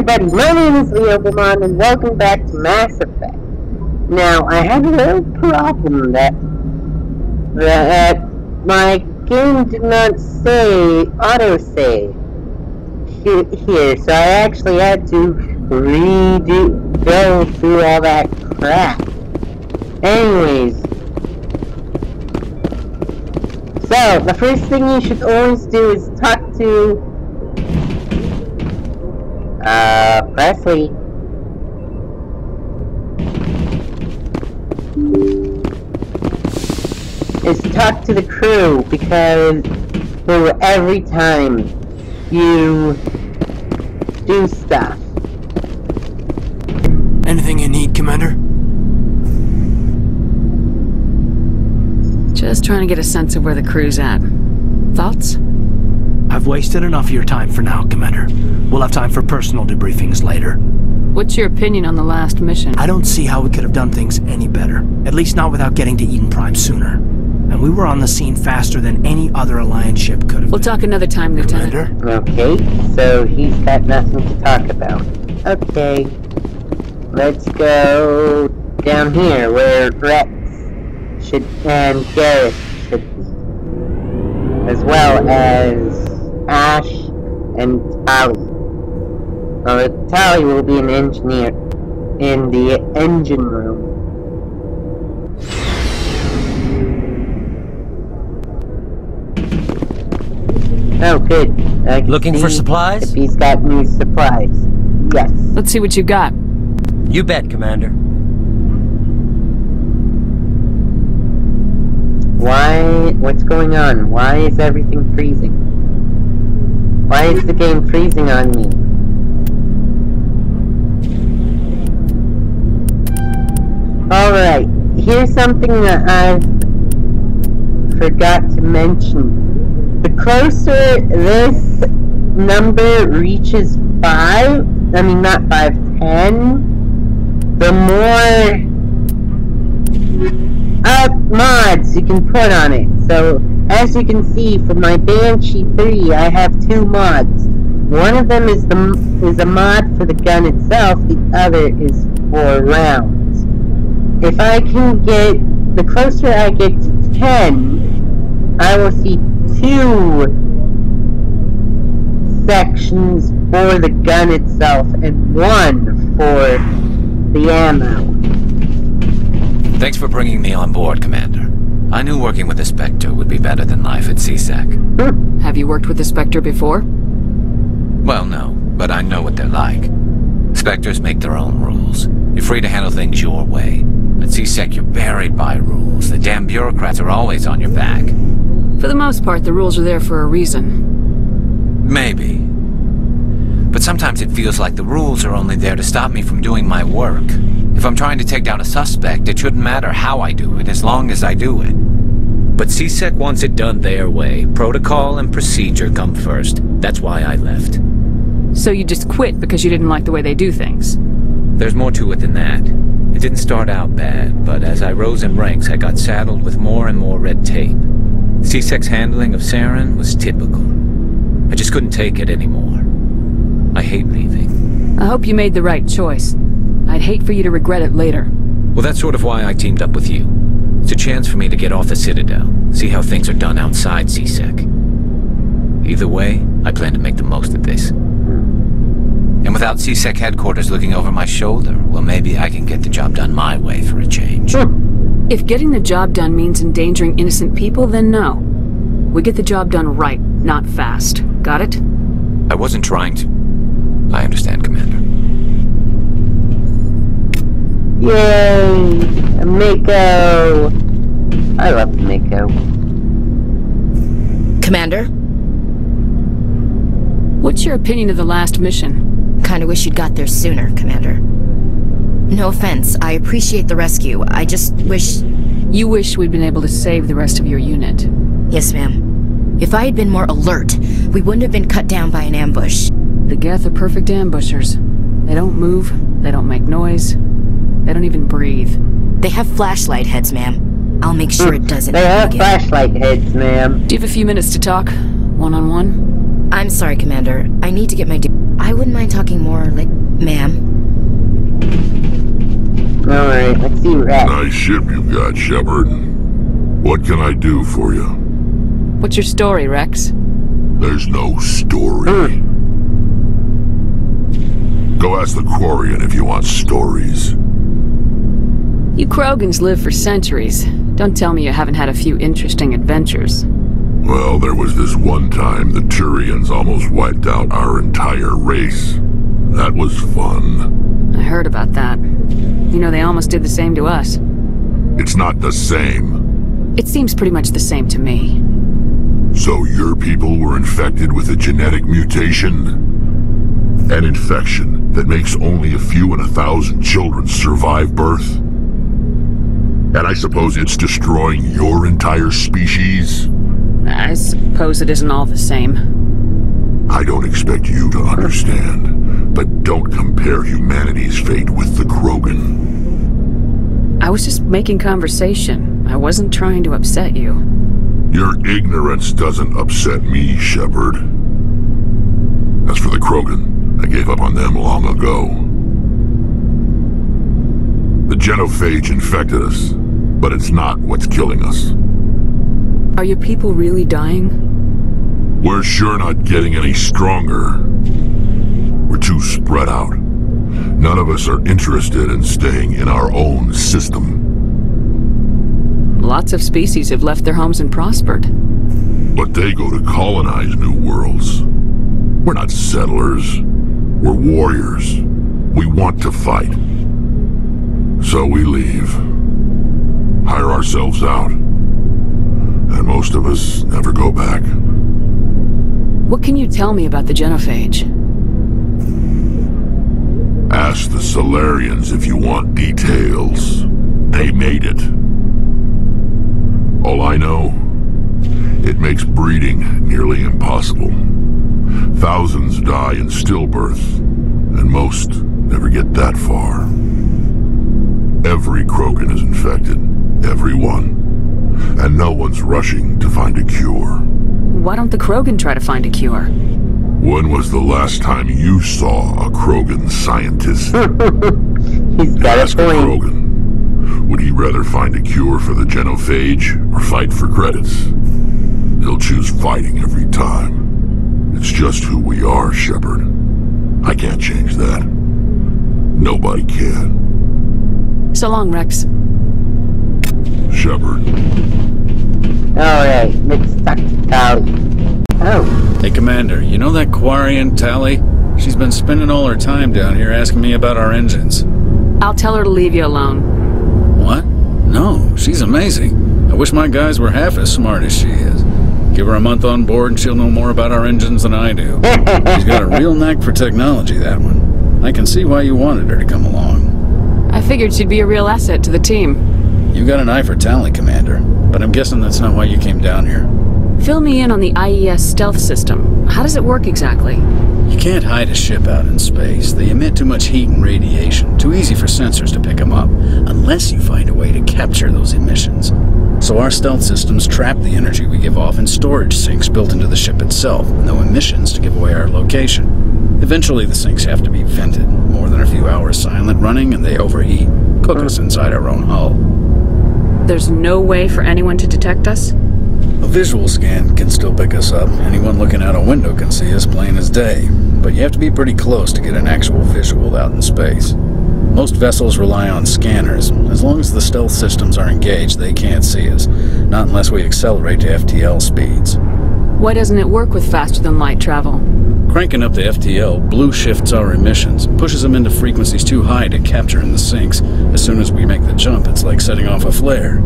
everybody, my name is Liara and welcome back to Mass Effect. Now, I have a little problem that my game did not say autosave here, so I actually had to go through all that crap. Anyways, so the first thing you should always do is talk to Presley. Is to talk to the crew, because every time you do stuff. Anything you need, Commander? Just trying to get a sense of where the crew's at. Thoughts? I've wasted enough of your time for now, Commander. We'll have time for personal debriefings later. What's your opinion on the last mission? I don't see how we could have done things any better. At least not without getting to Eden Prime sooner. And we were on the scene faster than any other Alliance ship could have We'll talk another time, Lieutenant. Commander? Okay, so he's got nothing to talk about. Okay. Let's go down here where Rex and Garrett should be. As well as Ash and Tali. Tali will be an engineer in the engine room. Oh, good. Looking for supplies? If he's got new supplies. Yes. Let's see what you got. You bet, Commander. What's going on? Why is everything freezing? Why is the game freezing on me? Alright, here's something that I forgot to mention. The closer this number reaches 10, the more mods you can put on it. So, as you can see, for my Banshee 3, I have 2 mods. One of them is a mod for the gun itself, the other is for rounds. If I can get, the closer I get to 10, I will see 2 sections for the gun itself and 1 for the ammo. Thanks for bringing me on board, Commander. I knew working with a Spectre would be better than life at CSEC. Have you worked with a Spectre before? Well, no, but I know what they're like. Spectres make their own rules. You're free to handle things your way. At CSEC, you're buried by rules. The damn bureaucrats are always on your back. For the most part, the rules are there for a reason. Maybe. But sometimes it feels like the rules are only there to stop me from doing my work. If I'm trying to take down a suspect, it shouldn't matter how I do it, as long as I do it. But CSEC wants it done their way. Protocol and procedure come first. That's why I left. So you just quit because you didn't like the way they do things? There's more to it than that. It didn't start out bad, but as I rose in ranks, I got saddled with more and more red tape. CSEC's handling of Saren was typical. I just couldn't take it anymore. I hate leaving. I hope you made the right choice. I'd hate for you to regret it later. Well, that's sort of why I teamed up with you. It's a chance for me to get off the Citadel, see how things are done outside CSEC. Either way, I plan to make the most of this. And without CSEC headquarters looking over my shoulder, well, maybe I can get the job done my way for a change. If getting the job done means endangering innocent people, then no. We get the job done right, not fast. Got it? I wasn't trying to. I understand, Commander. Yay! A Mako! I love the Mako. Commander? What's your opinion of the last mission? Kinda wish you'd got there sooner, Commander. No offense, I appreciate the rescue. I just wish... You wish we'd been able to save the rest of your unit. Yes, ma'am. If I had been more alert, we wouldn't have been cut down by an ambush. The Geth are perfect ambushers. They don't move, they don't make noise, they don't even breathe. They have flashlight heads, ma'am. I'll make sure it doesn't They have again. flashlight heads, ma'am. Do you have a few minutes to talk? One-on-one? I'm sorry, Commander. I need to get my I wouldn't mind talking more, like, ma'am. Alright, let's see Rex. Nice ship you've got, Shepard. What can I do for you? What's your story, Rex? There's no story. Go ask the Quarian if you want stories. You Krogans live for centuries. Don't tell me you haven't had a few interesting adventures. Well, there was this one time the Turians almost wiped out our entire race. That was fun. I heard about that. You know, they almost did the same to us. It's not the same. It seems pretty much the same to me. So your people were infected with a genetic mutation? An infection that makes only a few in 1,000 children survive birth? And I suppose it's destroying your entire species? I suppose it isn't all the same. I don't expect you to understand, but don't compare humanity's fate with the Krogan. I was just making conversation. I wasn't trying to upset you. Your ignorance doesn't upset me, Shepard. As for the Krogan, I gave up on them long ago. The genophage infected us, but it's not what's killing us. Are your people really dying? We're sure not getting any stronger. We're too spread out. None of us are interested in staying in our own system. Lots of species have left their homes and prospered. But they go to colonize new worlds. We're not settlers. We're warriors. We want to fight. So we leave. Hire ourselves out. And most of us never go back. What can you tell me about the genophage? Ask the Solarians if you want details. They made it. All I know, it makes breeding nearly impossible. Thousands die in stillbirth, and most never get that far. Every Krogan is infected. Every one. And no one's rushing to find a cure. Why don't the Krogan try to find a cure? When was the last time you saw a Krogan scientist? He's got Ask a a point. Krogan. Would he rather find a cure for the genophage or fight for credits? He'll choose fighting every time. It's just who we are, Shepard. I can't change that. Nobody can. So long, Rex. Shepard. Alright, let's talk to Tali. Oh, Hey, Commander, you know that Quarian, Tali? She's been spending all her time down here asking me about our engines. I'll tell her to leave you alone. What? No, she's amazing. I wish my guys were half as smart as she is. Give her a month on board and she'll know more about our engines than I do. She's got a real knack for technology, that one. I can see why you wanted her to come along. I figured she'd be a real asset to the team. You got an eye for Tali, Commander, but I'm guessing that's not why you came down here. Fill me in on the IES stealth system. How does it work exactly? You can't hide a ship out in space. They emit too much heat and radiation. Too easy for sensors to pick them up, unless you find a way to capture those emissions. So our stealth systems trap the energy we give off in storage sinks built into the ship itself, with no emissions to give away our location. Eventually the sinks have to be vented. More than a few hours silent running and they overheat. Cook us inside our own hull. There's no way for anyone to detect us? A visual scan can still pick us up. Anyone looking out a window can see us plain as day. But you have to be pretty close to get an actual visual out in space. Most vessels rely on scanners. As long as the stealth systems are engaged, they can't see us. Not unless we accelerate to FTL speeds. Why doesn't it work with faster-than-light travel? Cranking up the FTL blue shifts our emissions, pushes them into frequencies too high to capture in the sinks. As soon as we make the jump, it's like setting off a flare.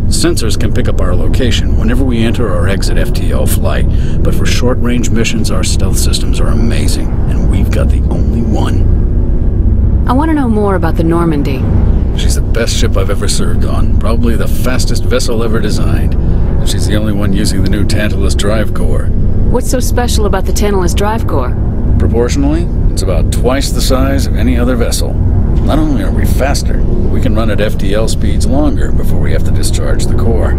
Sensors can pick up our location whenever we enter or exit FTL flight, but for short-range missions, our stealth systems are amazing, and we've got the only one. I want to know more about the Normandy. She's the best ship I've ever served on, probably the fastest vessel ever designed. And she's the only one using the new Tantalus drive core. What's so special about the Tantalus drive core? Proportionally, it's about twice the size of any other vessel. Not only are we faster, we can run at FTL speeds longer before we have to discharge the core.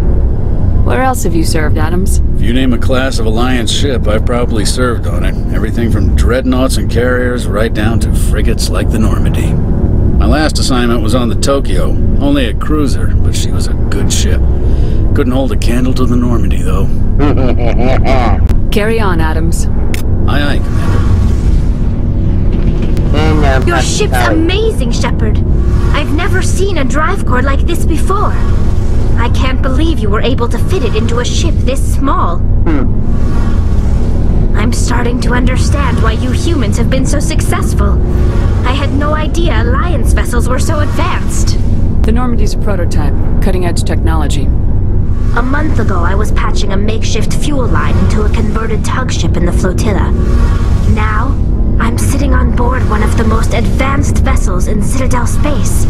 Where else have you served, Adams? If you name a class of Alliance ship, I've probably served on it. Everything from dreadnoughts and carriers right down to frigates like the Normandy. My last assignment was on the Tokyo, only a cruiser, but she was a good ship. Couldn't hold a candle to the Normandy, though. Carry on, Adams. Aye, aye, Commander. Your ship's amazing, Shepard. I've never seen a drive core like this before. I can't believe you were able to fit it into a ship this small. I'm starting to understand why you humans have been so successful. I had no idea Alliance vessels were so advanced. The Normandy's a prototype, cutting-edge technology. A month ago, I was patching a makeshift fuel line into a converted tug ship in the flotilla. Now, I'm sitting on board one of the most advanced vessels in Citadel space.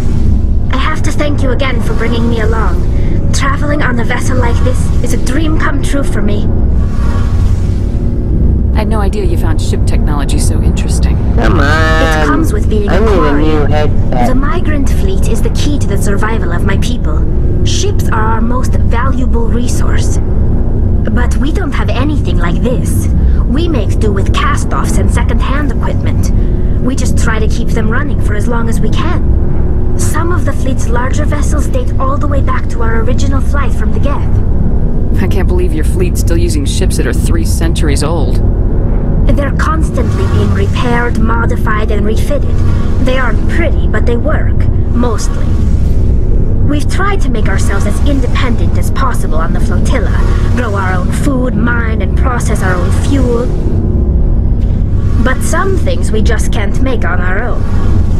I have to thank you again for bringing me along. Traveling on a vessel like this is a dream come true for me. I had no idea you found ship technology so interesting. Come on. It comes with being I a need a quarry. new headset. The migrant fleet is the key to the survival of my people. Ships are our most valuable resource. But we don't have anything like this. We make do with cast-offs and second-hand equipment. We just try to keep them running for as long as we can. Some of the fleet's larger vessels date all the way back to our original flight from the Geth. I can't believe your fleet's still using ships that are 3 centuries old. They're constantly being repaired, modified, and refitted. They aren't pretty, but they work. Mostly. We've tried to make ourselves as independent as possible on the flotilla. Grow our own food, mine, and process our own fuel. But some things we just can't make on our own.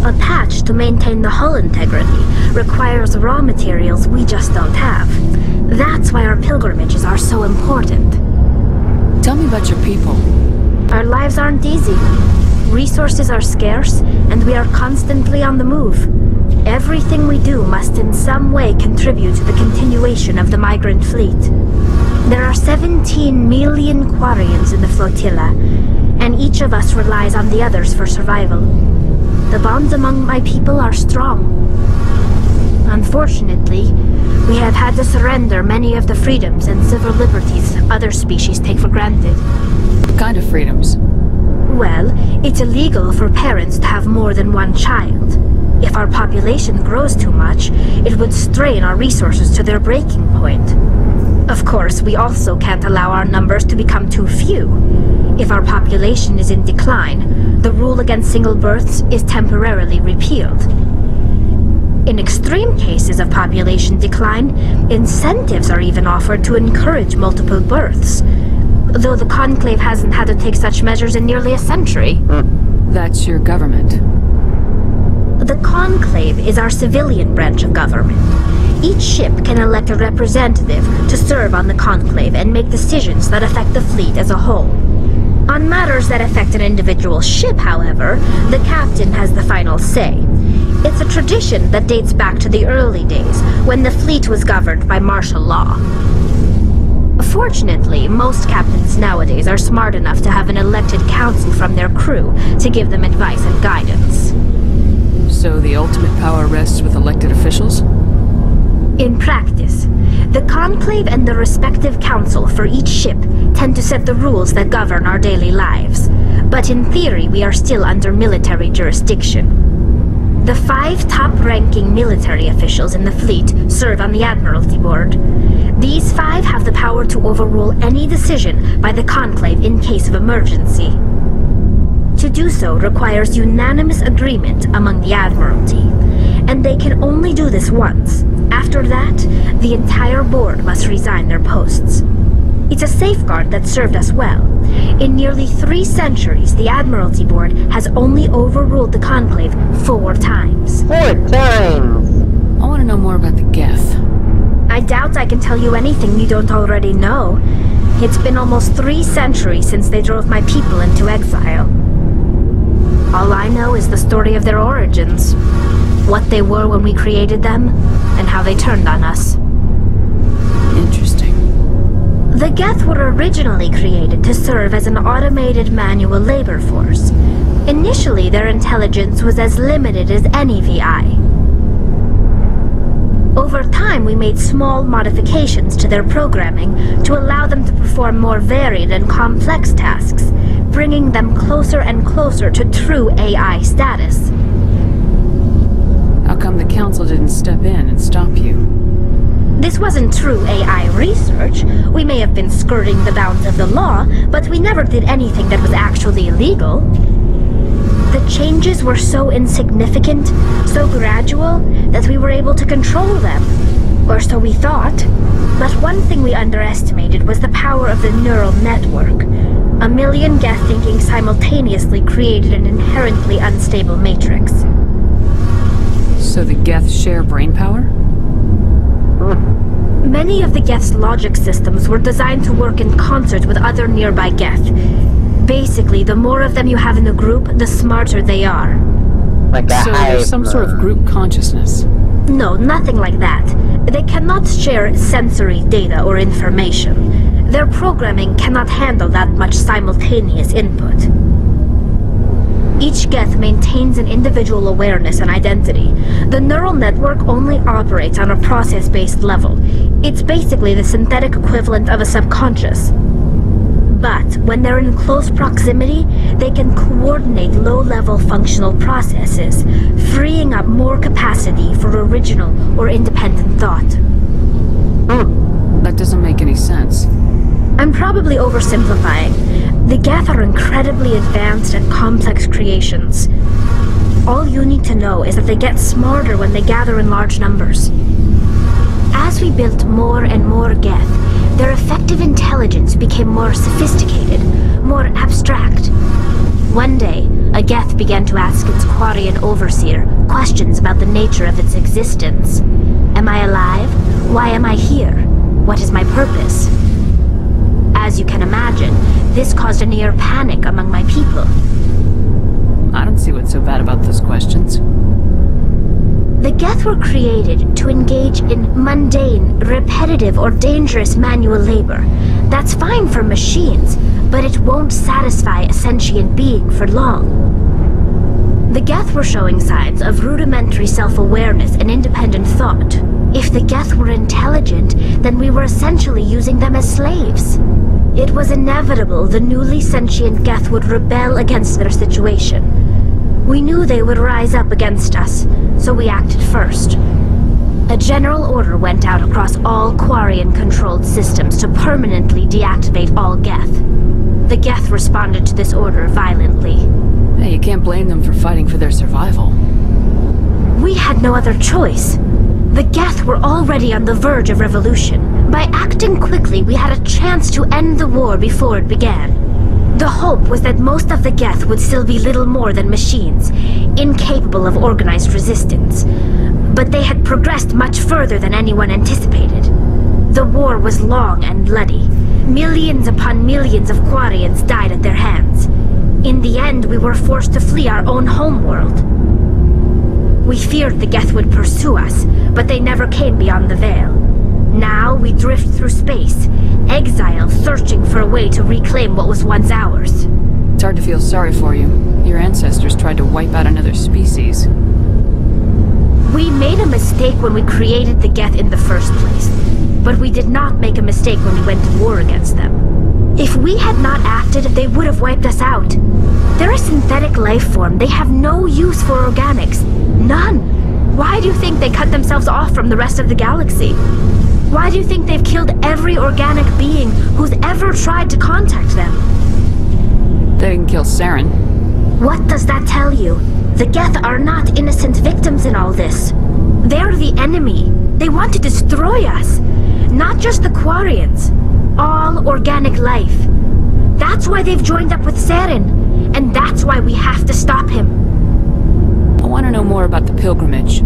A patch to maintain the hull integrity requires raw materials we just don't have. That's why our pilgrimages are so important. Tell me about your people. Our lives aren't easy. Resources are scarce, and we are constantly on the move. Everything we do must in some way contribute to the continuation of the migrant fleet. There are 17 million Quarians in the flotilla, and each of us relies on the others for survival. The bonds among my people are strong. Unfortunately, we have had to surrender many of the freedoms and civil liberties other species take for granted. What kind of freedoms? Well, it's illegal for parents to have more than one child. If our population grows too much, it would strain our resources to their breaking point. Of course, we also can't allow our numbers to become too few. If our population is in decline, the rule against single births is temporarily repealed. In extreme cases of population decline, incentives are even offered to encourage multiple births, though the Conclave hasn't had to take such measures in nearly a century. That's your government. The Conclave is our civilian branch of government. Each ship can elect a representative to serve on the Conclave and make decisions that affect the fleet as a whole. On matters that affect an individual ship, however, the captain has the final say. It's a tradition that dates back to the early days, when the fleet was governed by martial law. Fortunately, most captains nowadays are smart enough to have an elected council from their crew to give them advice and guidance. So the ultimate power rests with elected officials? In practice, the Conclave and the respective council for each ship tend to set the rules that govern our daily lives. But in theory, we are still under military jurisdiction. The 5 top-ranking military officials in the fleet serve on the Admiralty Board. These 5 have the power to overrule any decision by the Conclave in case of emergency. To do so requires unanimous agreement among the Admiralty, and they can only do this once. After that, the entire board must resign their posts. It's a safeguard that served us well. In nearly 3 centuries, the Admiralty Board has only overruled the Conclave 4 times. 4 times! I want to know more about the Geth. I doubt I can tell you anything you don't already know. It's been almost 3 centuries since they drove my people into exile. All I know is the story of their origins. What they were when we created them, and how they turned on us. Interesting. The Geth were originally created to serve as an automated manual labor force. Initially, their intelligence was as limited as any VI. Over time, we made small modifications to their programming to allow them to perform more varied and complex tasks, bringing them closer and closer to true AI status. How come the Council didn't step in and stop you? This wasn't true AI research. We may have been skirting the bounds of the law, but we never did anything that was actually illegal. The changes were so insignificant, so gradual, that we were able to control them. Or so we thought. But one thing we underestimated was the power of the neural network. A million Geth thinking simultaneously created an inherently unstable matrix. So the Geth share brainpower? Many of the Geth's logic systems were designed to work in concert with other nearby Geth. Basically, the more of them you have in the group, the smarter they are. Like a So there's some sort of group consciousness. No, nothing like that. They cannot share sensory data or information. Their programming cannot handle that much simultaneous input. Each Geth maintains an individual awareness and identity. The neural network only operates on a process-based level. It's basically the synthetic equivalent of a subconscious. But when they're in close proximity, they can coordinate low-level functional processes, freeing up more capacity for original or independent thought. That doesn't make any sense. I'm probably oversimplifying. The Geth are incredibly advanced and complex creations. All you need to know is that they get smarter when they gather in large numbers. As we built more and more Geth, their effective intelligence became more sophisticated, more abstract. One day, a Geth began to ask its Quarian overseer questions about the nature of its existence. Am I alive? Why am I here? What is my purpose? As you can imagine, this caused a near panic among my people. I don't see what's so bad about those questions. The Geth were created to engage in mundane, repetitive, or dangerous manual labor. That's fine for machines, but it won't satisfy a sentient being for long. The Geth were showing signs of rudimentary self-awareness and independent thought. If the Geth were intelligent, then we were essentially using them as slaves. It was inevitable the newly sentient Geth would rebel against their situation. We knew they would rise up against us, so we acted first. A general order went out across all Quarian-controlled systems to permanently deactivate all Geth. The Geth responded to this order violently. Hey, you can't blame them for fighting for their survival. We had no other choice. The Geth were already on the verge of revolution. By acting quickly, we had a chance to end the war before it began. The hope was that most of the Geth would still be little more than machines, incapable of organized resistance. But they had progressed much further than anyone anticipated. The war was long and bloody. Millions upon millions of Quarians died at their hands. In the end, we were forced to flee our own homeworld. We feared the Geth would pursue us, but they never came beyond the Veil. Now we drift through space, exile, searching for a way to reclaim what was once ours. It's hard to feel sorry for you. Your ancestors tried to wipe out another species. We made a mistake when we created the Geth in the first place, but we did not make a mistake when we went to war against them. If we had not acted, they would have wiped us out. They're a synthetic life form. They have no use for organics. None. Why do you think they cut themselves off from the rest of the galaxy? Why do you think they've killed every organic being who's ever tried to contact them? They didn't kill Saren. What does that tell you? The Geth are not innocent victims in all this. They're the enemy. They want to destroy us. Not just the Quarians. All organic life. That's why they've joined up with Saren. And that's why we have to stop him. I want to know more about the pilgrimage.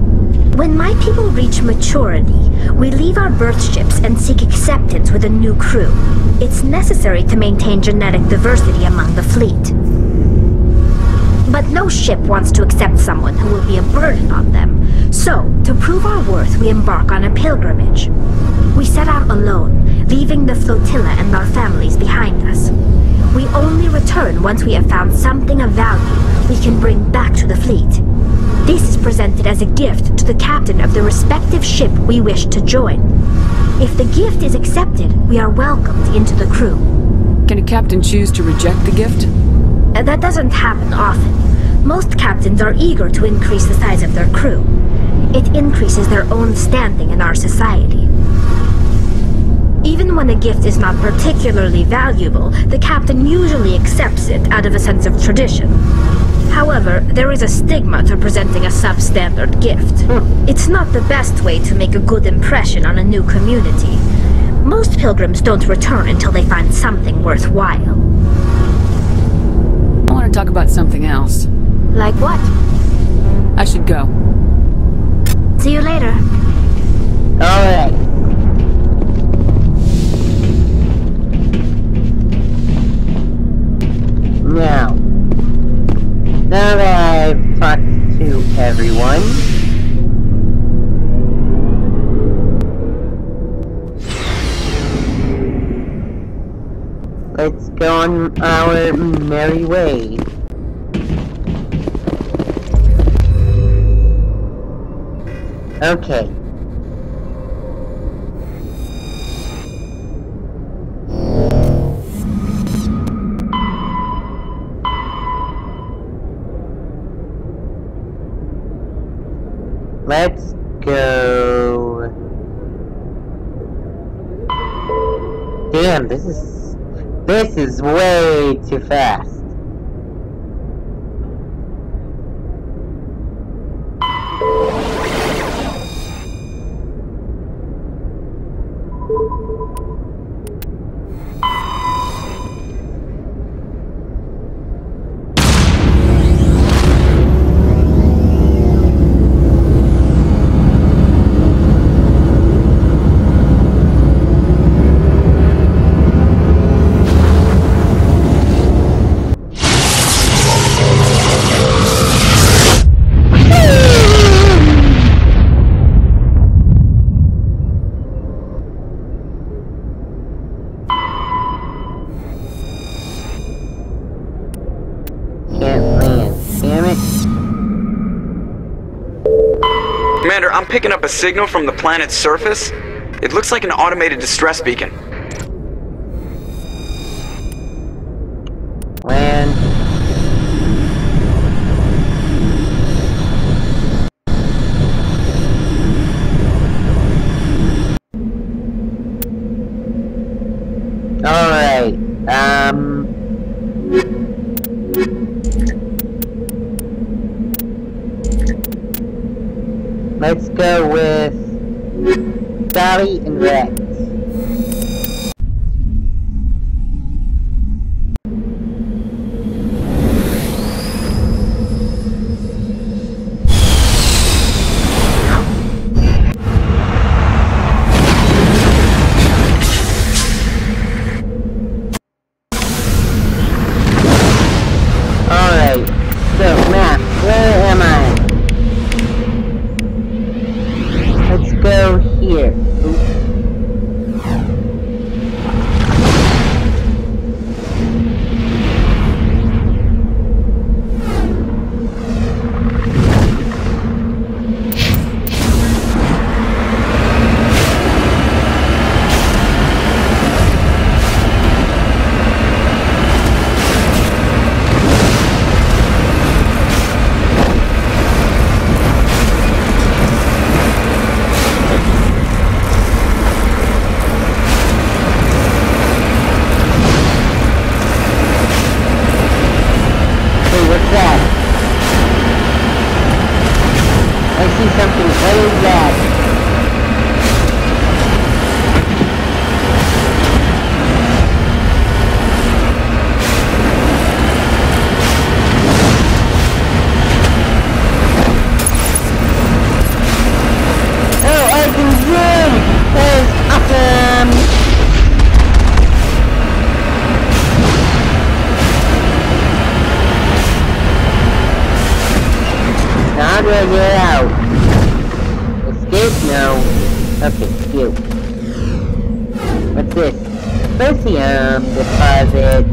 When my people reach maturity, we leave our birth ships and seek acceptance with a new crew. It's necessary to maintain genetic diversity among the fleet. But no ship wants to accept someone who will be a burden on them. So, to prove our worth, we embark on a pilgrimage. We set out alone, leaving the flotilla and our families behind us. We only return once we have found something of value we can bring back to the fleet. This is presented as a gift to the captain of the respective ship we wish to join. If the gift is accepted, we are welcomed into the crew. Can a captain choose to reject the gift? That doesn't happen often. Most captains are eager to increase the size of their crew. It increases their own standing in our society. Even when a gift is not particularly valuable, the captain usually accepts it out of a sense of tradition. However, there is a stigma to presenting a substandard gift. It's not the best way to make a good impression on a new community. Most pilgrims don't return until they find something worthwhile. I want to talk about something else. Like what? I should go. See you later. Alright. Now that I've talked to everyone, let's go on our merry way. Okay. Let's go. Damn, this is way too fast. Commander, I'm picking up a signal from the planet's surface. It looks like an automated distress beacon. Land. Alright, let's go with Dolly and Rex. Alright, so map, where am I? Let's go here. Something very bad. Oh, I can zoom! That is awesome! Now how do I get out? Escape? No. Okay, cute. What's this? Lithium deposit.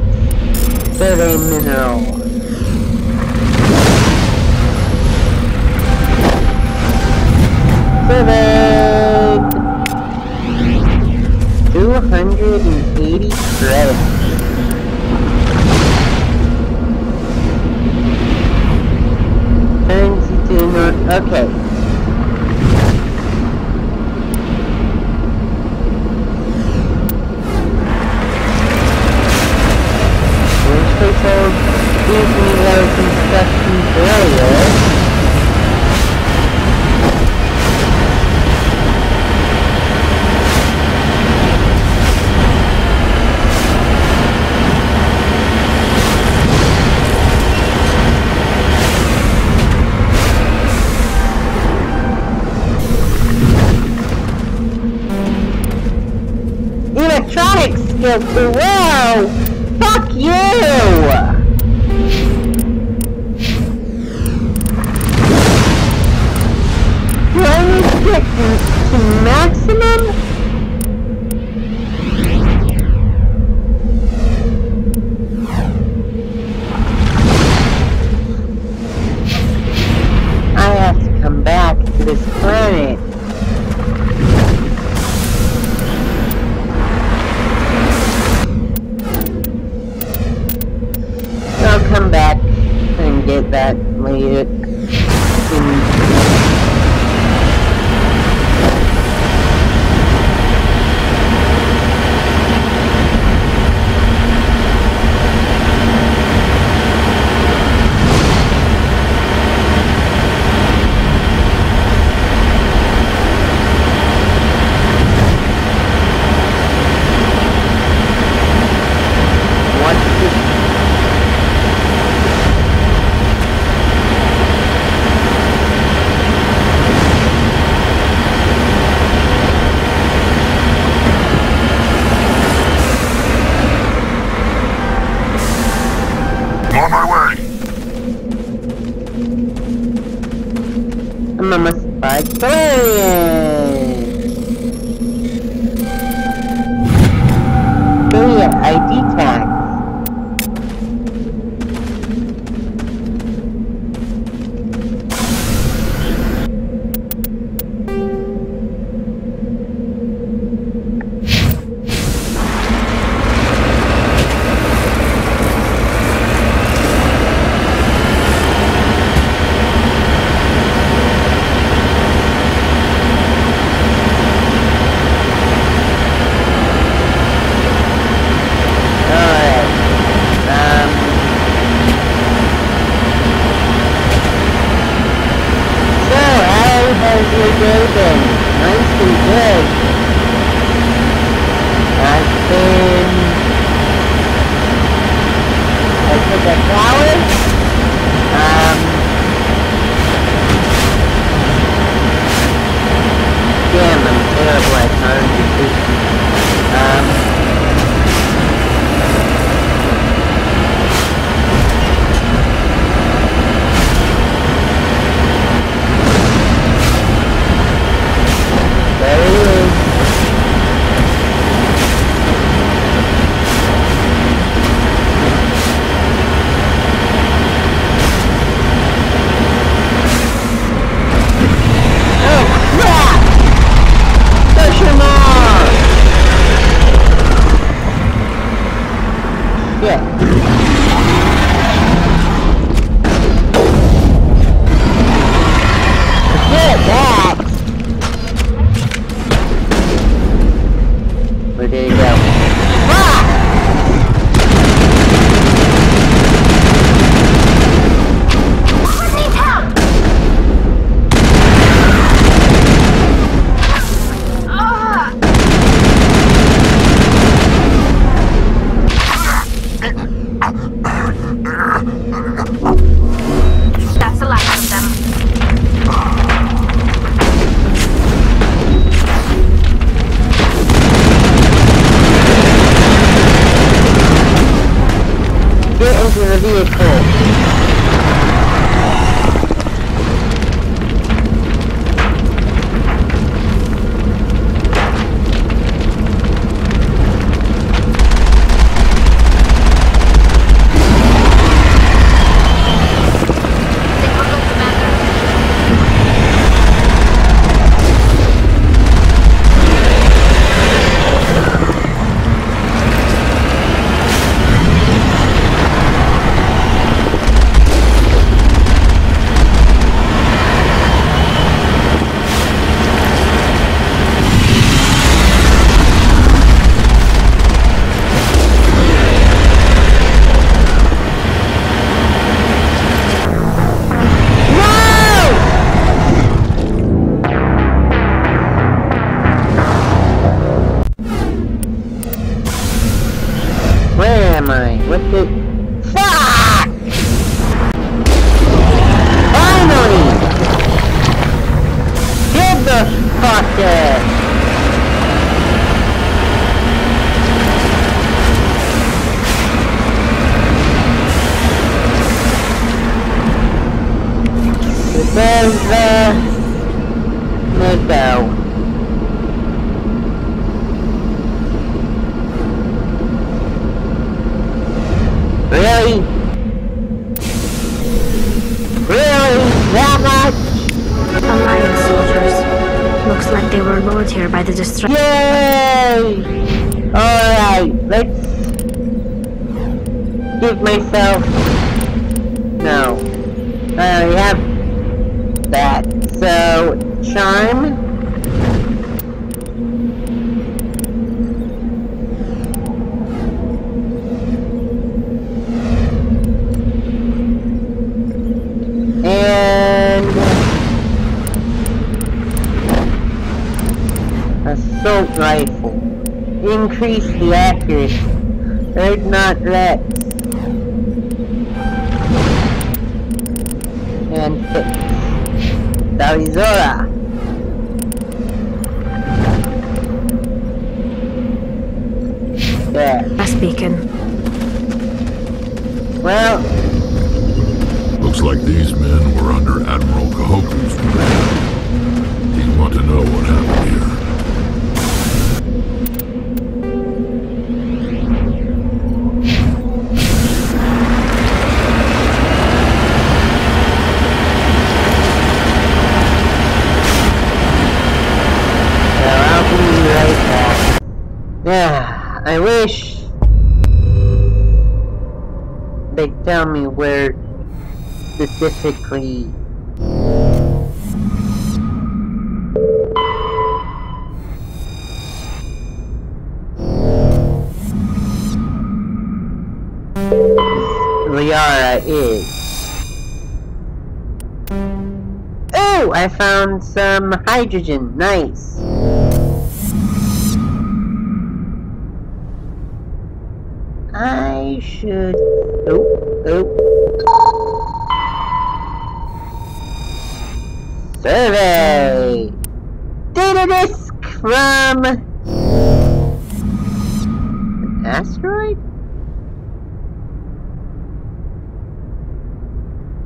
Survey mineral. 180 credits. Turns to north. Okay. Which they told Disney those instructions earlier. Electronics skill too. Whoa! Fuck you! Do I need to get to maximum? I have to come back to this planet. I'll come back and get that later. On my way! I'm a barbarian! Oh yeah, ID tag. There's Nico. Really? Really? That much? Alliance soldiers. Looks like they were lured here by the destruction. Yay! Alright, let's give myself... No. I already have that. So, charm. And... assault rifle. Increase the accuracy. Third not Rex. And fix. Darizora. There. A beacon. Well, Looks like these men were under Admiral Kahoku's command. He'd want to know what happened here. yeah, I wish they'd tell me where specifically. Liara is. Oh, I found some hydrogen. Nice. I should... Survey! Data disk from... an asteroid?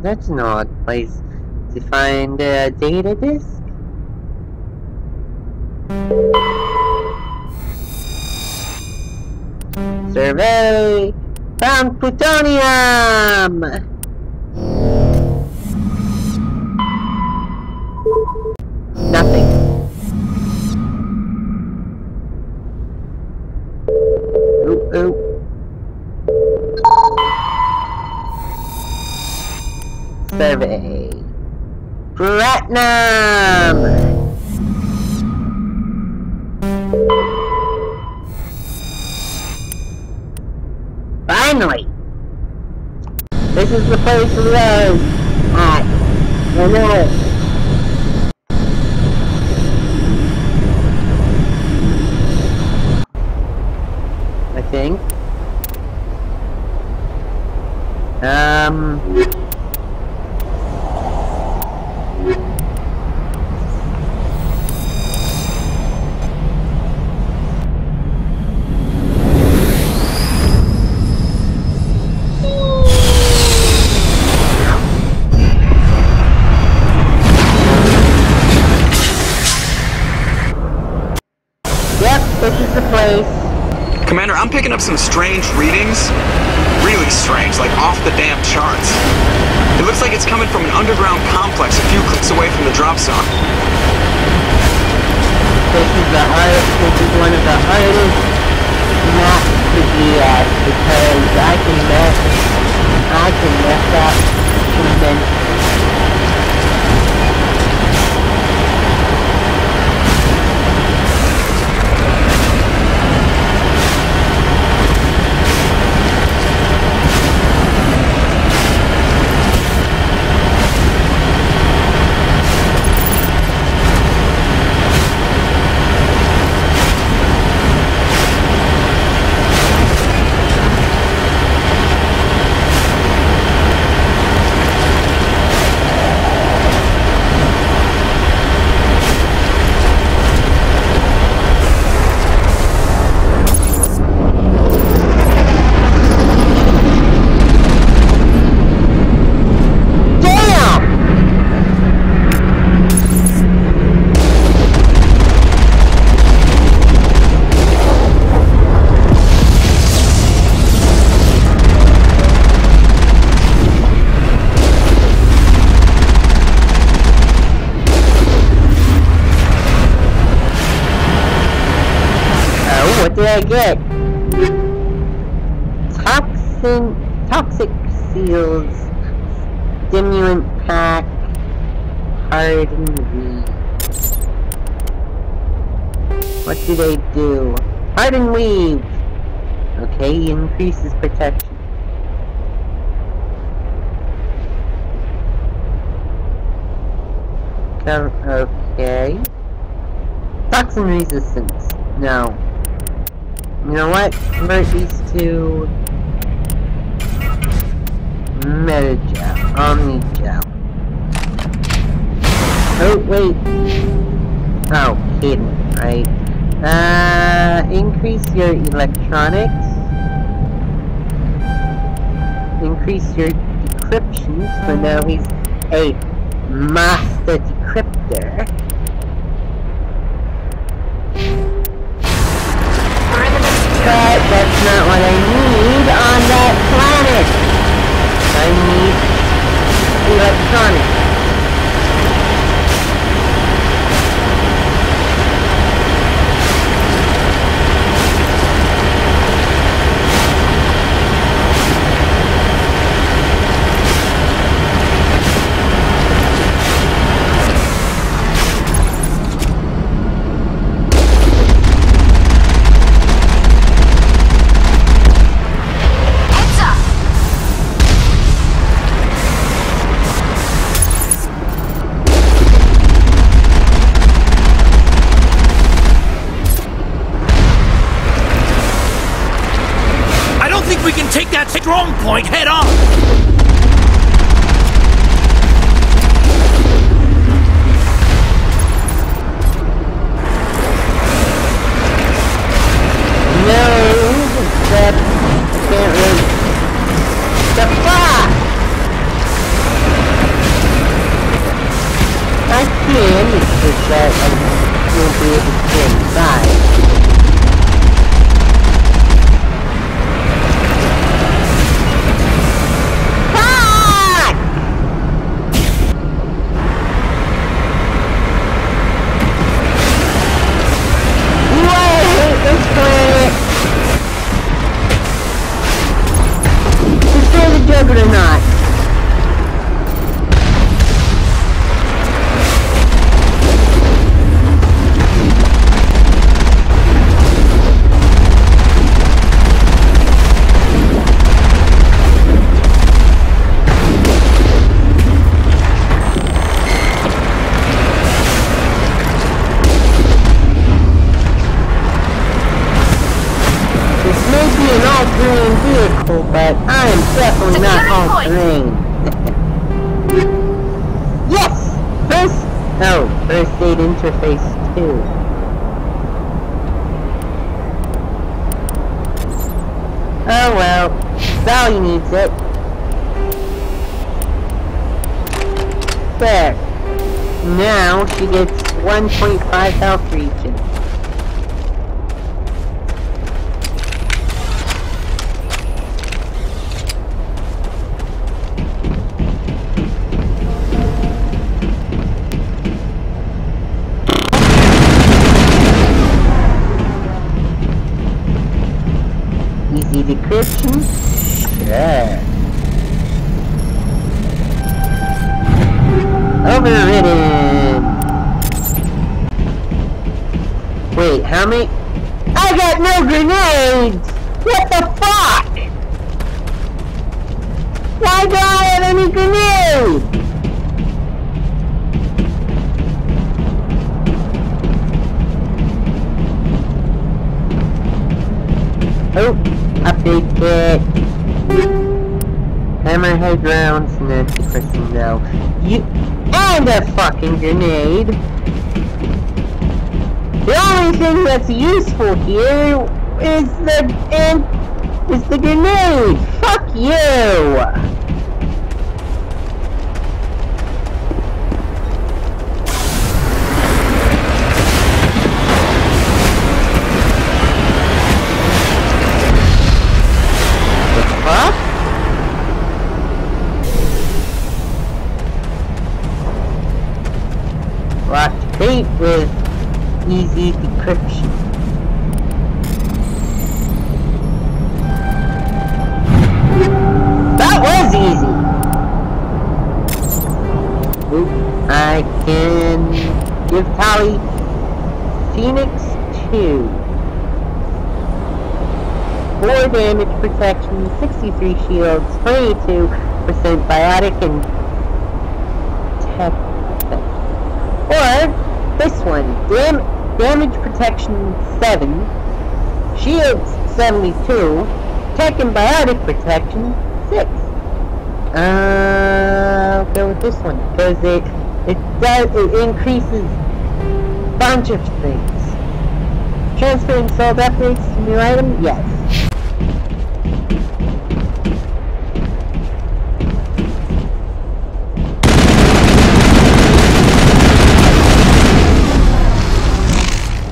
That's an odd place to find a data disk. Survey! Found plutonium! Nothing. Survey. Platinum! Finally! This is the place we live at. I know it. I think. This is the place. Commander, I'm picking up some strange readings. Really strange, like off the damn charts. It looks like it's coming from an underground complex a few clicks away from the drop zone. This is one of the hardest maps to be at because I can mess up immensely. did I get? Toxic seals, stimulant pack, hardened weave. What do they do? Hardened weave! Okay, increases protection. Okay. Toxin resistance. No. You know what? Convert these to Metagel. Omnigel. Oh, wait. Oh, hidden, right? Increase your electronics. Increase your decryption, so now he's a master decryptor. But that's not what I need on that planet. I need electronics. Strong point head on! No, that can't really. The fuck! I can, it's just that I won't be able to get inside. Or not. This may be an all-terrain vehicle, but I am definitely not all-terrain. Yes! First aid interface 2. Oh well, Sally needs it. There. Now she gets 1.5 health regen. Easy decryption? Sure. Overridden! Wait, how many? I got no grenades! What the fuck? Why do I have any grenades? Oh, update kit. Hammerhead rounds and anti-personnel. And a fucking grenade. The only thing that's useful here is the grenade. Fuck you. Locked tape with easy decryption. I can give Tali Phoenix 2. 4 damage protection, 63 shields, 22% biotic and tech. Or this one, damage protection 7, shields 72, tech and biotic protection 6. I'll go with this one because it increases a bunch of things. Transferring sold upgrades to new item? Yes.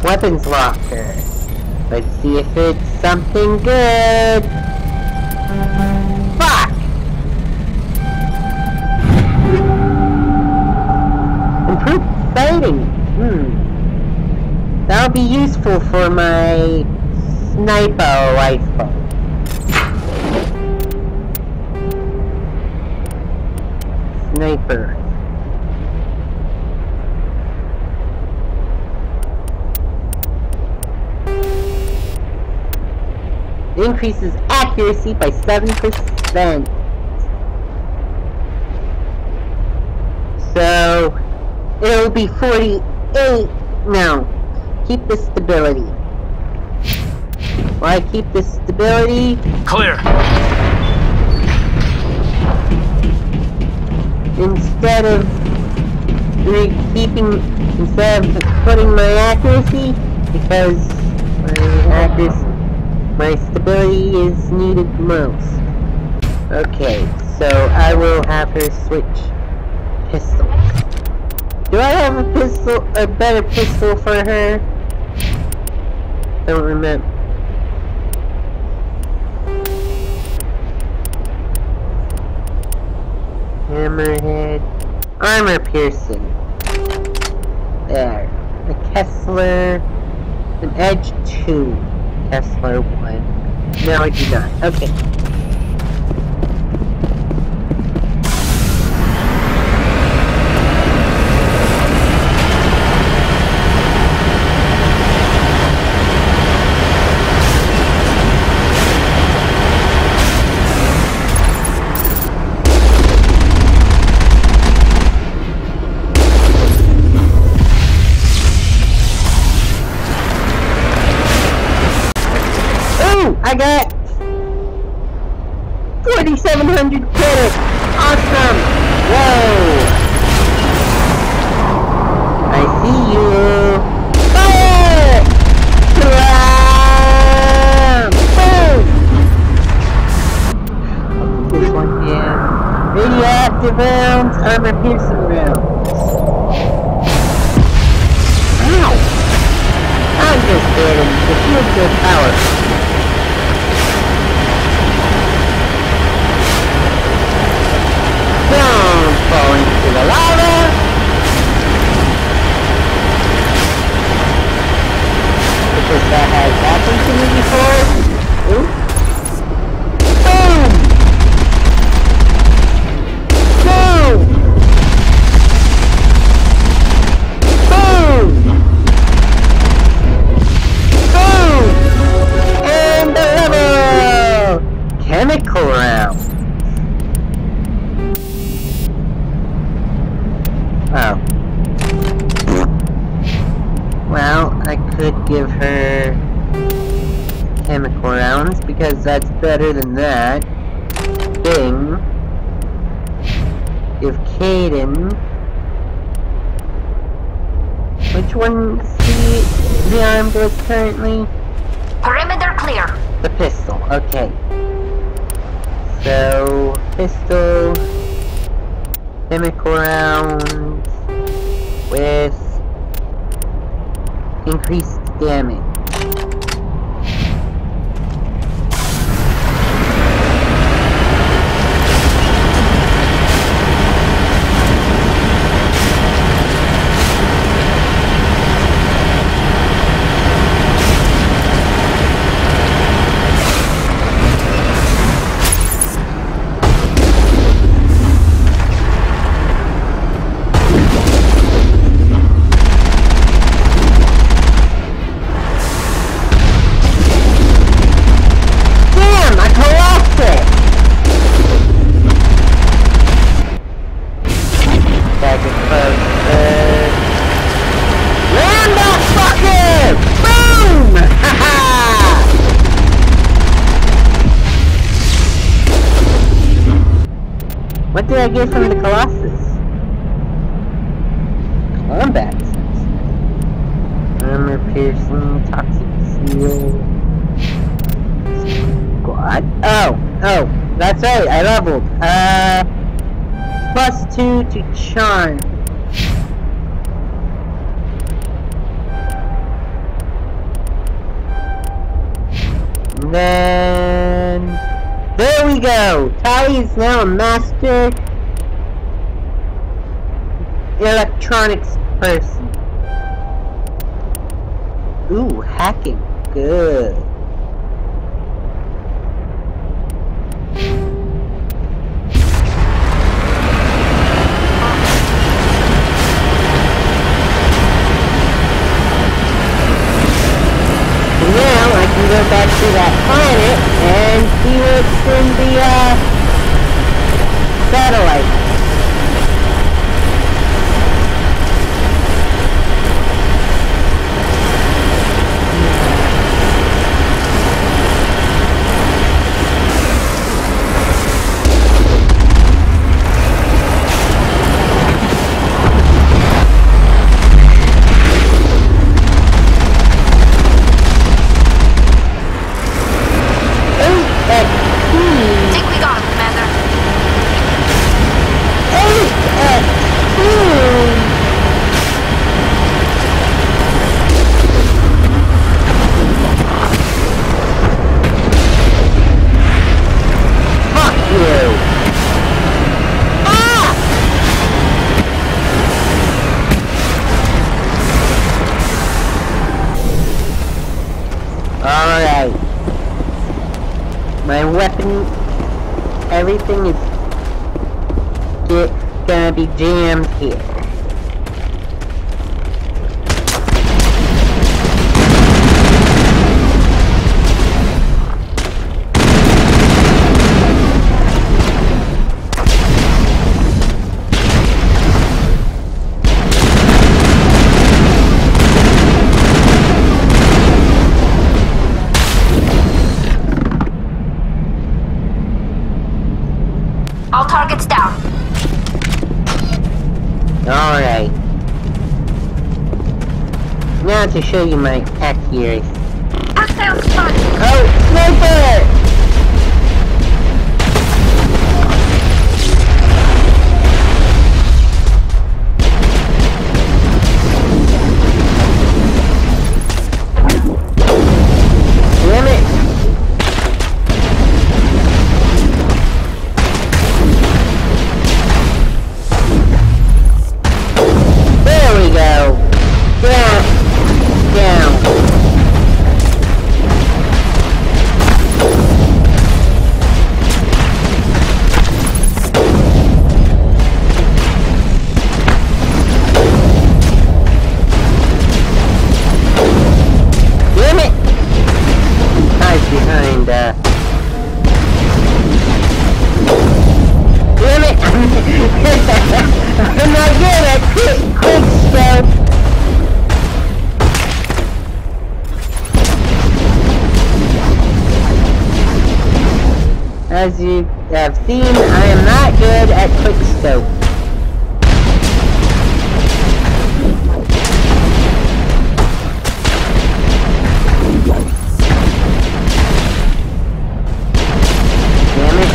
Weapons locker. Let's see if it's something good. Fuck! Improved fighting. That'll be useful for my sniper rifle. Sniper. Increases accuracy by 7%. So it'll be 48 now. Keep the stability. Why keep the stability? Clear. Instead of putting my accuracy, because my stability is needed most. Okay, so I will have her switch pistols. Do I have a better pistol for her? Don't remember. Hammerhead. Armor piercing. There. A Kessler. An Edge 2. Kessler 1. No, I do not. Okay. I got 4,700 credits! Awesome! Whoa! I see you! Fire! Boom! This one, yeah. Radioactive rounds, armor piercing rounds. Ow! I'm just kidding. The shield's so powerful. Don't fall into the lava! Because that has happened to me before. Ooh. Boom! Boom! Boom! Boom! And the level! Chemical round. Oh. Well, I could give her chemical rounds because that's better than that. Bing. Give Caden. Which one see the armed with currently? Perimeter clear. The pistol, okay. So, pistol, chemical rounds with increased damage. What did I get from the Colossus? Combat sensor. Armor-piercing, toxic seal. Squad? Oh, that's right, I leveled. +2 to charm. And then... there we go! Tally is now a master electronics person. Ooh, hacking. Good. Now I can go back to that planet and see what's in the satellite. Think we got him, Commander. Fuck you! Ah! Alright. My weapon, everything is gonna be jammed here. All targets down. Alright. Now to show you my accuracy. Hostile spotted. Oh, sniper! Damn it! There we go! Down! Down! Damn it! Hides behind, damn it! I'm not good at quick stuff. As you have seen, I am not good at quick scope. Damn it.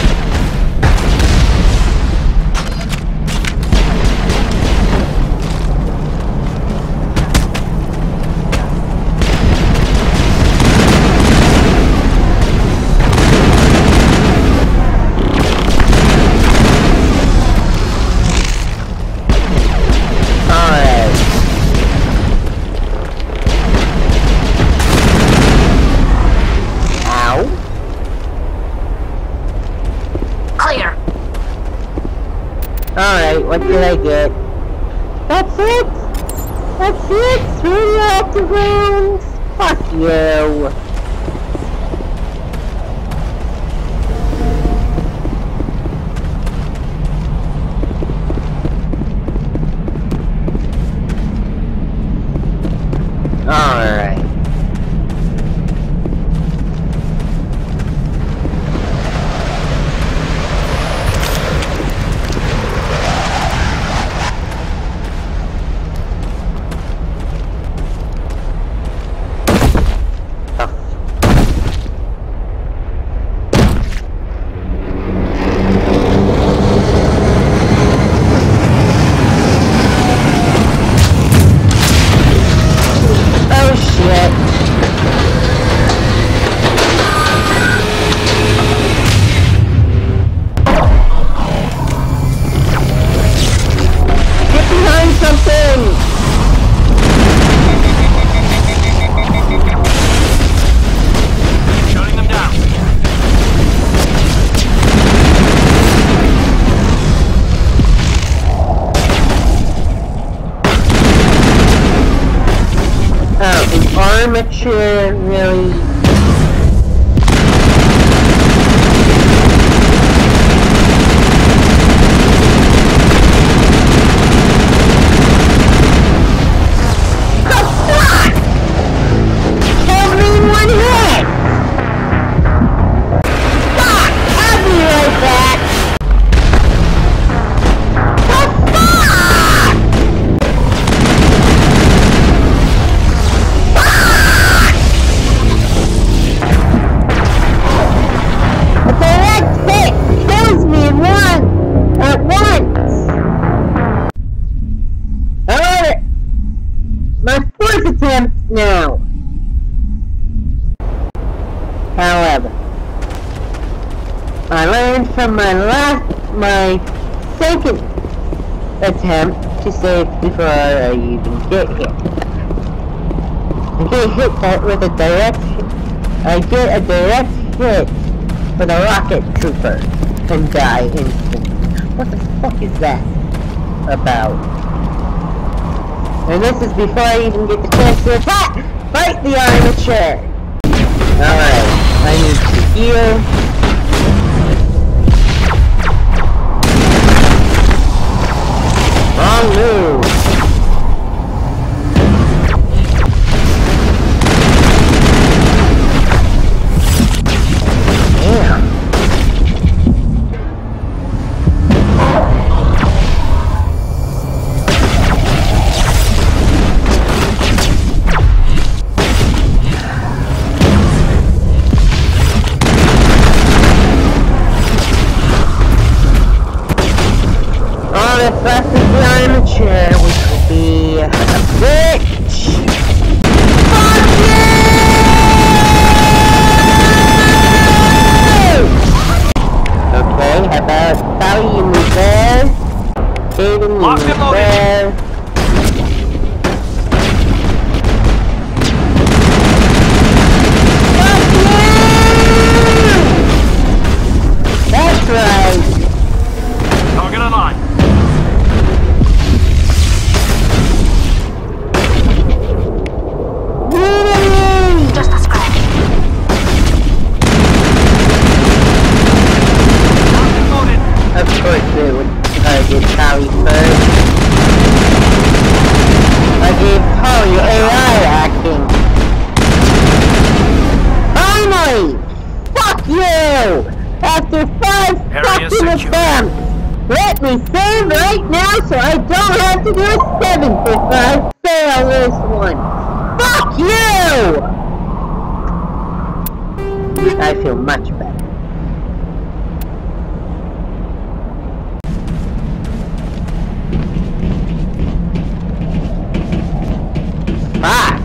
Alright. Ow. Clear. Alright, what did I get? That's it? That's it? Radioactive rounds? Fuck you. Alright. armature really... Now, however, I learned from my second attempt to save before I even get hit. I get hit with a direct hit. I get a direct hit with a rocket trooper and die instantly. What the fuck is that about? And this is before I even get the chance to fight the armature! Alright, I need to heal. Wrong move! Damn. That's the armature, which will be a bitch! Fuck you! Okay, how about Sally, you move there? Jaden, you move there. Fuck you! That's right! Target alive! Just a scratch. Of course it would target Polly first. I gave Polly AI acting. Finally! Fuck you! After 5 fucking attempts! Let me save right now so I don't have to do a 7 if I fail this one! Fuck you! I feel much better. Fuck!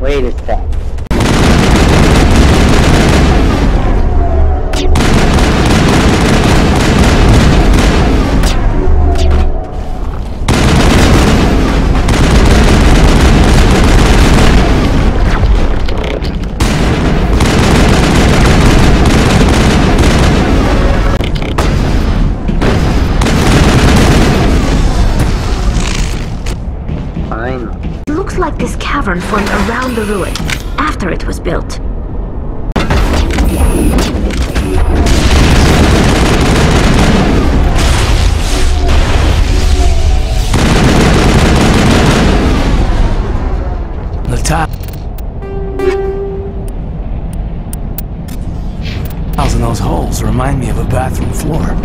Wait a sec. Looks like this cavern formed around the ruin, after it was built. The top tiles in those holes remind me of a bathroom floor.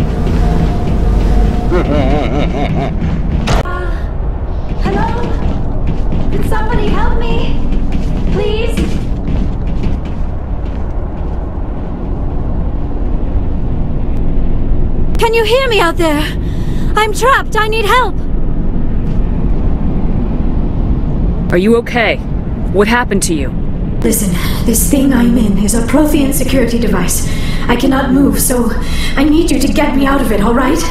Hello? Can somebody help me? Please? Can you hear me out there? I'm trapped. I need help. Are you okay? What happened to you? Listen, this thing I'm in is a Prothean security device. I cannot move, so I need you to get me out of it, all right?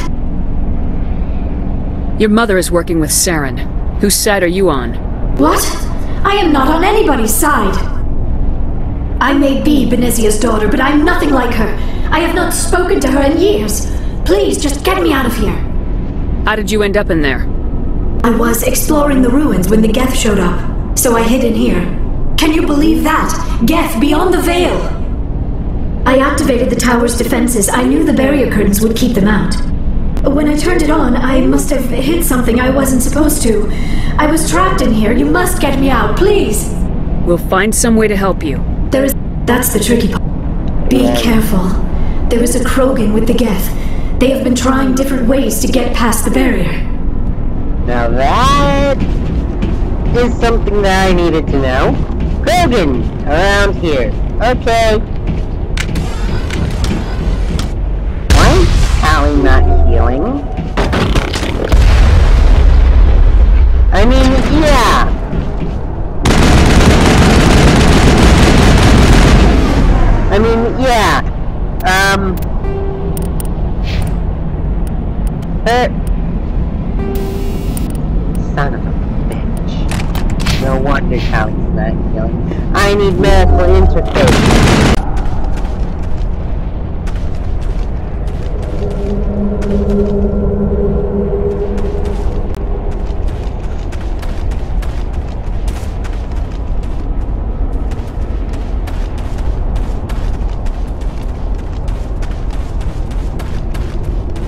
Your mother is working with Saren. Whose side are you on? What? I am not on anybody's side. I may be Benezia's daughter, but I'm nothing like her. I have not spoken to her in years. Please, just get me out of here. How did you end up in there? I was exploring the ruins when the Geth showed up, so I hid in here. Can you believe that? Geth beyond the veil! I activated the tower's defenses. I knew the barrier curtains would keep them out. When I turned it on, I must have hit something I wasn't supposed to. I was trapped in here. You must get me out, please! We'll find some way to help you. That's the tricky part. Be careful. There is a Krogan with the Geth. They have been trying different ways to get past the barrier. Now that is something that I needed to know. Krogan around here. Okay. Why is Callie not healing? I mean, yeah. Son of a bitch. No wonder Callie's not healing. I need medical interface.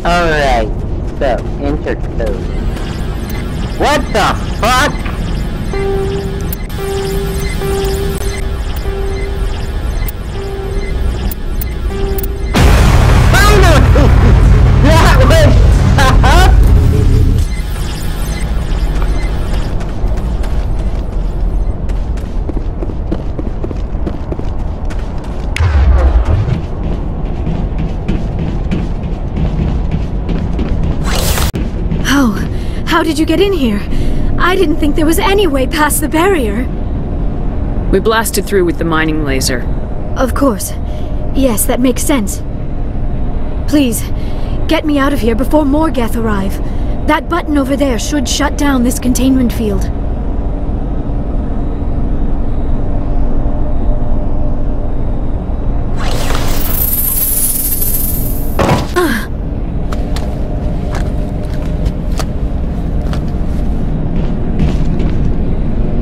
Alright, so, enter code. What the fuck? Finally! That was How did you get in here? I didn't think there was any way past the barrier. We blasted through with the mining laser. Of course. Yes, that makes sense. Please, get me out of here before more Geth arrive. That button over there should shut down this containment field.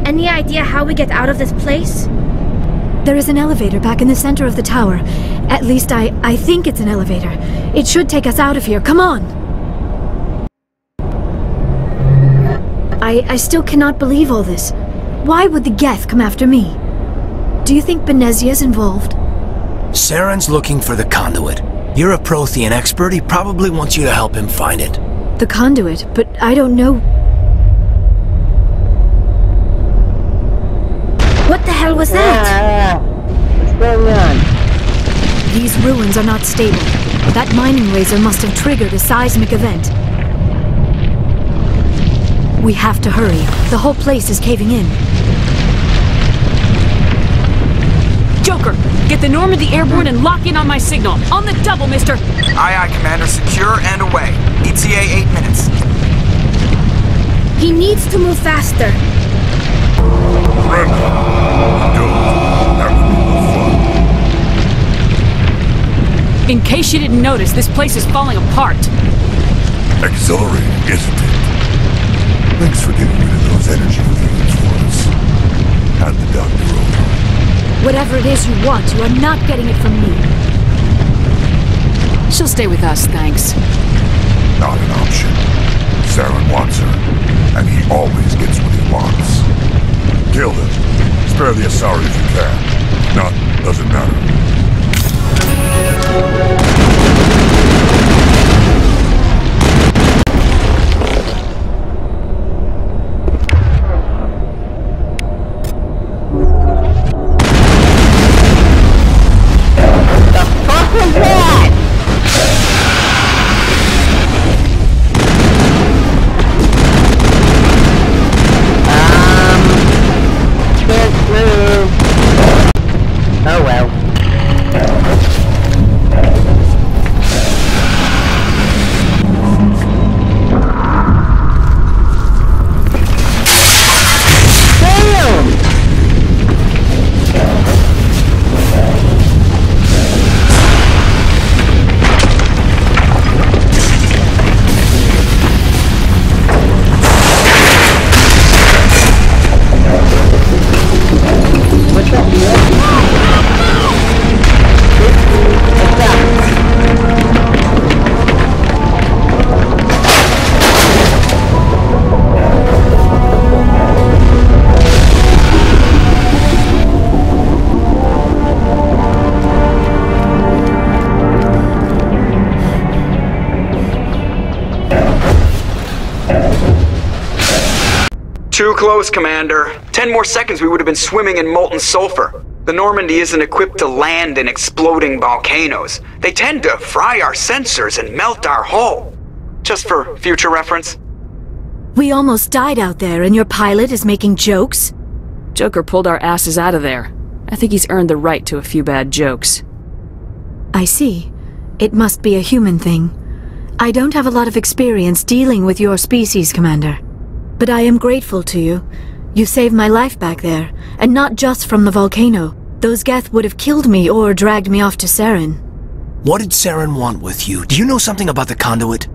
Any idea how we get out of this place? There is an elevator back in the center of the tower. At least I think it's an elevator. It should take us out of here. Come on! I still cannot believe all this. Why would the Geth come after me? Do you think Benezia's involved? Saren's looking for the conduit. You're a Prothean expert. He probably wants you to help him find it. The conduit, but I don't know... What the hell was that? What's going on? These ruins are not stable. That mining laser must have triggered a seismic event. We have to hurry. The whole place is caving in. Joker, get the Normandy airborne and lock in on my signal. On the double, mister! Aye, aye, Commander. Secure and away. ETA 8 minutes. He needs to move faster. Brenda, don't. That would be no fun. In case you didn't notice, this place is falling apart. Exhilarating, isn't it? Thanks for getting rid of those energy fields for us. Hand the doctor over. Whatever it is you want, you are not getting it from me. She'll stay with us, thanks. Not an option. Saren wants her, and he always gets what he wants. Kill them. Spare the Asari if you can. None. Doesn't matter. Too close, Commander. 10 more seconds we would have been swimming in molten sulfur. The Normandy isn't equipped to land in exploding volcanoes. They tend to fry our sensors and melt our hull. Just for future reference. We almost died out there and your pilot is making jokes? Joker pulled our asses out of there. I think he's earned the right to a few bad jokes. I see. It must be a human thing. I don't have a lot of experience dealing with your species, Commander. But I am grateful to you. You saved my life back there, and not just from the volcano. Those Geth would have killed me or dragged me off to Saren. What did Saren want with you? Do you know something about the conduit?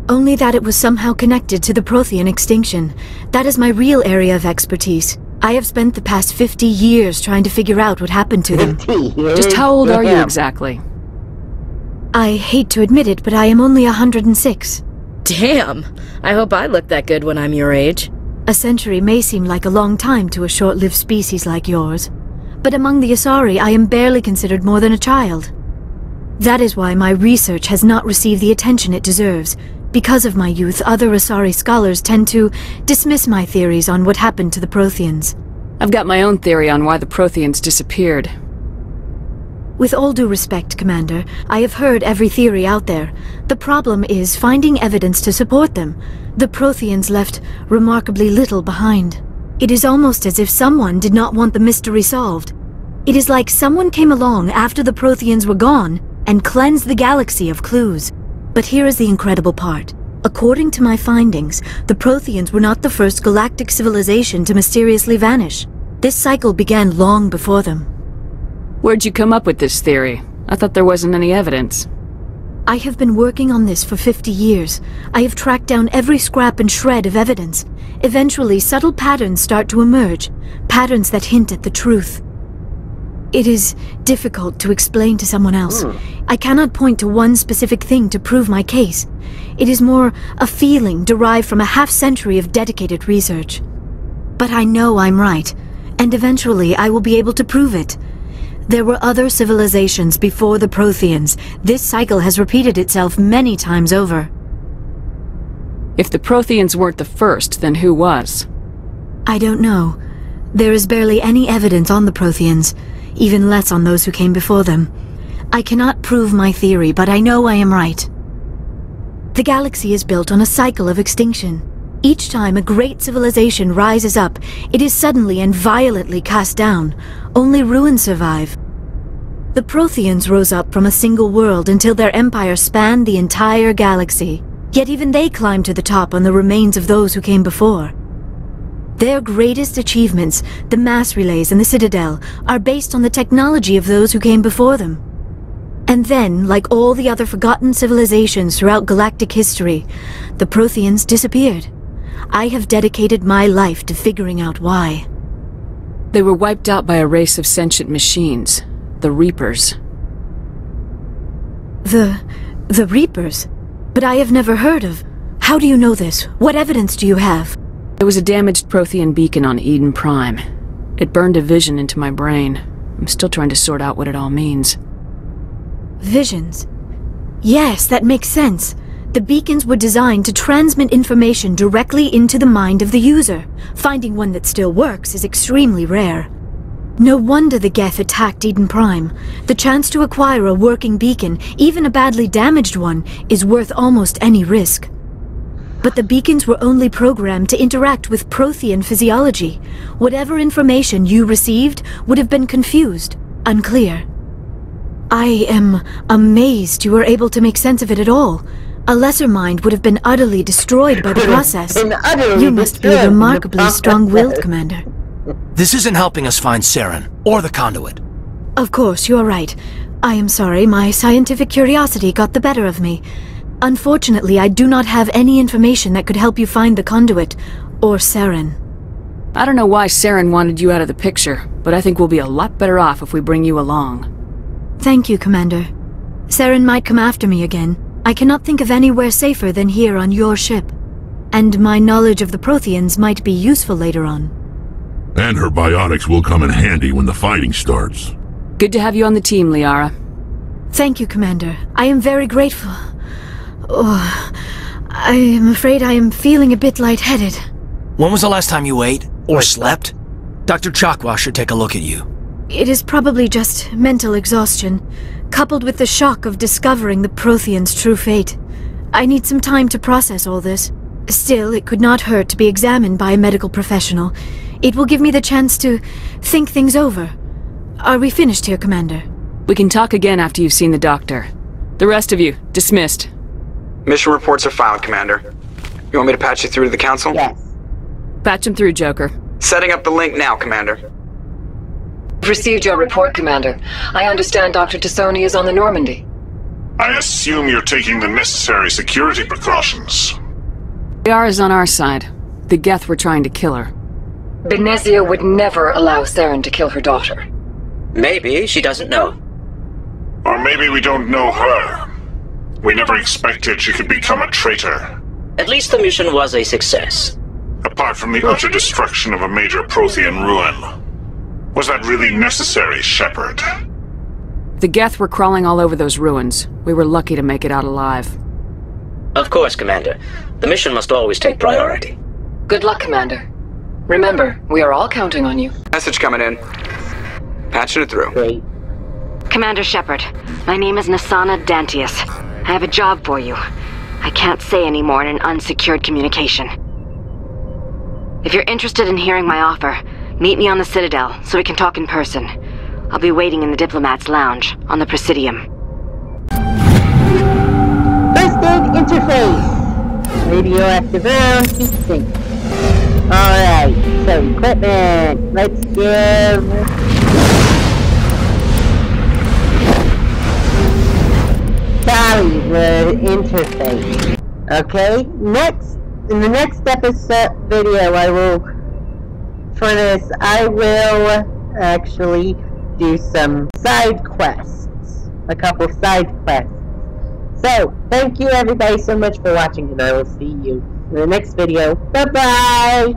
Only that it was somehow connected to the Prothean extinction. That is my real area of expertise. I have spent the past 50 years trying to figure out what happened to them. Just how old are you exactly? I hate to admit it, but I am only 106. Damn! I hope I look that good when I'm your age. A century may seem like a long time to a short-lived species like yours, but among the Asari I am barely considered more than a child. That is why my research has not received the attention it deserves. Because of my youth, other Asari scholars tend to dismiss my theories on what happened to the Protheans. I've got my own theory on why the Protheans disappeared. With all due respect, Commander, I have heard every theory out there. The problem is finding evidence to support them. The Protheans left remarkably little behind. It is almost as if someone did not want the mystery solved. It is like someone came along after the Protheans were gone and cleansed the galaxy of clues. But here is the incredible part. According to my findings, the Protheans were not the first galactic civilization to mysteriously vanish. This cycle began long before them. Where'd you come up with this theory? I thought there wasn't any evidence. I have been working on this for 50 years. I have tracked down every scrap and shred of evidence. Eventually, subtle patterns start to emerge, patterns that hint at the truth. It is difficult to explain to someone else. I cannot point to one specific thing to prove my case. It is more a feeling derived from a half-century of dedicated research. But I know I'm right, and eventually I will be able to prove it. There were other civilizations before the Protheans. This cycle has repeated itself many times over. If the Protheans weren't the first, then who was? I don't know. There is barely any evidence on the Protheans, even less on those who came before them. I cannot prove my theory, but I know I am right. The galaxy is built on a cycle of extinction. Each time a great civilization rises up, it is suddenly and violently cast down. Only ruins survive. The Protheans rose up from a single world until their empire spanned the entire galaxy. Yet even they climbed to the top on the remains of those who came before. Their greatest achievements, the mass relays and the Citadel, are based on the technology of those who came before them. And then, like all the other forgotten civilizations throughout galactic history, the Protheans disappeared. I have dedicated my life to figuring out why. They were wiped out by a race of sentient machines, the Reapers. The Reapers? But I have never heard of. How do you know this? What evidence do you have? There was a damaged Prothean beacon on Eden Prime. It burned a vision into my brain. I'm still trying to sort out what it all means. Visions? Yes, that makes sense. The beacons were designed to transmit information directly into the mind of the user. Finding one that still works is extremely rare. No wonder the Geth attacked Eden Prime. The chance to acquire a working beacon, even a badly damaged one, is worth almost any risk. But the beacons were only programmed to interact with Prothean physiology. Whatever information you received would have been confused, unclear. I am amazed you were able to make sense of it at all. A lesser mind would have been utterly destroyed by the process. You must be remarkably strong-willed, Commander. This isn't helping us find Saren, or the conduit. Of course, you are right. I am sorry, my scientific curiosity got the better of me. Unfortunately, I do not have any information that could help you find the conduit, or Saren. I don't know why Saren wanted you out of the picture, but I think we'll be a lot better off if we bring you along. Thank you, Commander. Saren might come after me again. I cannot think of anywhere safer than here on your ship. And my knowledge of the Protheans might be useful later on. And her biotics will come in handy when the fighting starts. Good to have you on the team, Liara. Thank you, Commander. I am very grateful. Oh, I am afraid I am feeling a bit lightheaded. When was the last time you ate? Or slept? Dr. Chakwa should take a look at you. It is probably just mental exhaustion, coupled with the shock of discovering the Prothean's true fate. I need some time to process all this. Still, it could not hurt to be examined by a medical professional. It will give me the chance to think things over. Are we finished here, Commander? We can talk again after you've seen the doctor. The rest of you, dismissed. Mission reports are filed, Commander. You want me to patch you through to the Council? Yes. Patch him through, Joker. Setting up the link now, Commander. I've received your report, Commander. I understand Dr. Tassoni is on the Normandy. I assume you're taking the necessary security precautions. Liara's on our side. The Geth were trying to kill her. Benezia would never allow Saren to kill her daughter. Maybe she doesn't know. Or maybe we don't know her. We never expected she could become a traitor. At least the mission was a success. Apart from the utter destruction of a major Prothean ruin. Was that really necessary, Shepard? The Geth were crawling all over those ruins. We were lucky to make it out alive. Of course, Commander. The mission must always take priority. Good luck, Commander. Remember, we are all counting on you. Message coming in. Patching it through. Great. Commander Shepard, my name is Nasana Dantius. I have a job for you. I can't say any more in an unsecured communication. If you're interested in hearing my offer, meet me on the Citadel so we can talk in person. I'll be waiting in the Diplomat's Lounge on the Presidium. First aid interface. Radioactive round, heat sink. Alright, so equipment. Let's give Sally the interface. Okay, in the next episode video, I will actually do some side quests. A couple side quests. So, thank you everybody so much for watching, and I will see you in the next video. Bye-bye!